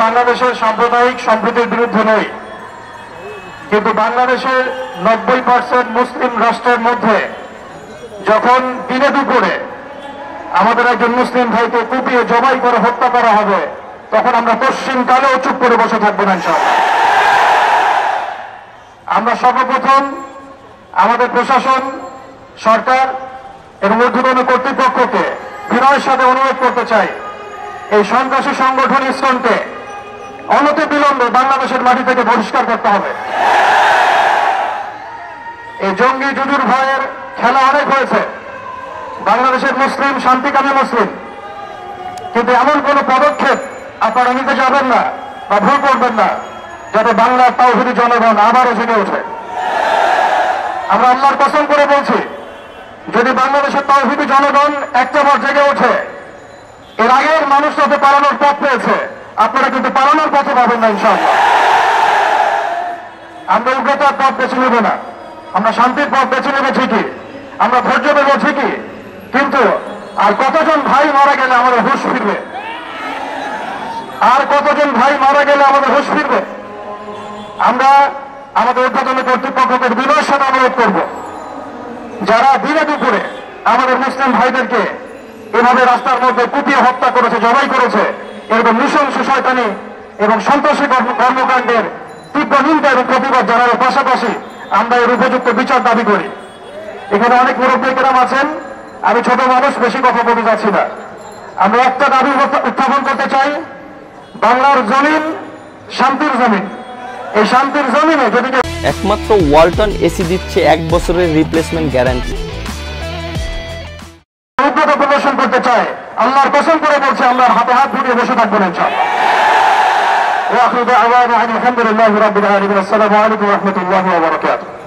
বাংলাদেশের সাম্প্রদায়িক সম্প্রীতির বিরুদ্ধে নই, কিন্তু বাংলাদেশের 90% মুসলিম রাষ্ট্রের মধ্যে যখন দিনে দুপুরে আমাদের একজন মুসলিম ভাইকে কুপিয়ে জবাই করে হত্যা করা হবে, তখন আমরা পশ্চিমকালেও চুপ করে বসে থাকবো না ইনশাআল্লাহ। আমরা সর্বপ্রথম আমাদের প্রশাসন, সরকার এবং ঊর্ধ্বতন কর্তৃপক্ষকে বিনয়ের সাথে অনুরোধ করতে চাই, এই সন্ত্রাসী সংগঠন ইসকনকে অনতিবিলম্বে বাংলাদেশের মাটি থেকে বহিষ্কার করতে হবে। এই জঙ্গি জুজুর ভয়ের খেলা অনেক হয়েছে, বাংলাদেশের মুসলিম শান্তিকামী মুসলিম, কিন্তু এমন কোন পদক্ষেপ আপনারা নিতে যাবেন না বা ভুল করবেন না যাতে বাংলার তাওহীদি জনগণ আবারও জেগে ওঠে। আমরা আল্লাহর কসম করে বলছি, যদি বাংলাদেশের তাওহীদি জনগণ একটাবার জেগে ওঠে, এর আগের মানুষ যাতে পালানোর পথ পেয়েছে, আপনারা কিন্তু পালানোর পথে পাবেন না ইনশাআল্লাহ। আমরা উগ্রতার পথ বেছে নেব না, আমরা শান্তির পথ বেছে নেব ঠিকই, আমরা ধৈর্য দেব ঠিকই, কিন্তু আর কতজন ভাই মারা গেলে আমাদের হুঁশ ফিরবে? আর কতজন ভাই মারা গেলে আমাদের হুঁশ ফিরবে? আমরা আমাদের ঊর্ধ্বতন কর্তৃপক্ষকে বিনয়ের সাথে অনুরোধ করব, যারা দিনে দুপুরে আমাদের মুসলিম ভাইদেরকে এভাবে রাস্তার মধ্যে কুপিয়ে হত্যা করেছে, জবাই করেছে, এরকম নৃশংস শয়তানি এবং সন্ত্রাসী কর্মকাণ্ডের তীব্র নিন্দা এবং প্রতিবাদ জানানোর পাশাপাশি আমরা এর উপযুক্ত বিচার দাবি করি। এখানে অনেক মুরব্বী কেরাম আছেন, আমি ছোট মানুষ, বেশি কথা বলতে চাচ্ছি না। আমরা একটা দাবি উত্থাপন করতে চাই, বাংলার জমিন শান্তির জমিন, এই শান্তির জমিনে যদি একমাত্র ওয়ালটন এসি দিচ্ছে 1 বছরের রিপ্লেসমেন্ট গ্যারান্টি। উগ্রতা প্রদর্শন করতে চায়, আল্লাহর কসম করে বলছে আমরা হাতে হাত ধরে বসে থাকবো না ইনশাআল্লাহ। ওয়া আখিরু দাওয়ানা আলহামদুলিল্লাহি রাব্বিল আলামিন। আসসালামু আলাইকুম ওয়া রাহমাতুল্লাহি ওয়া বারাকাতুহু।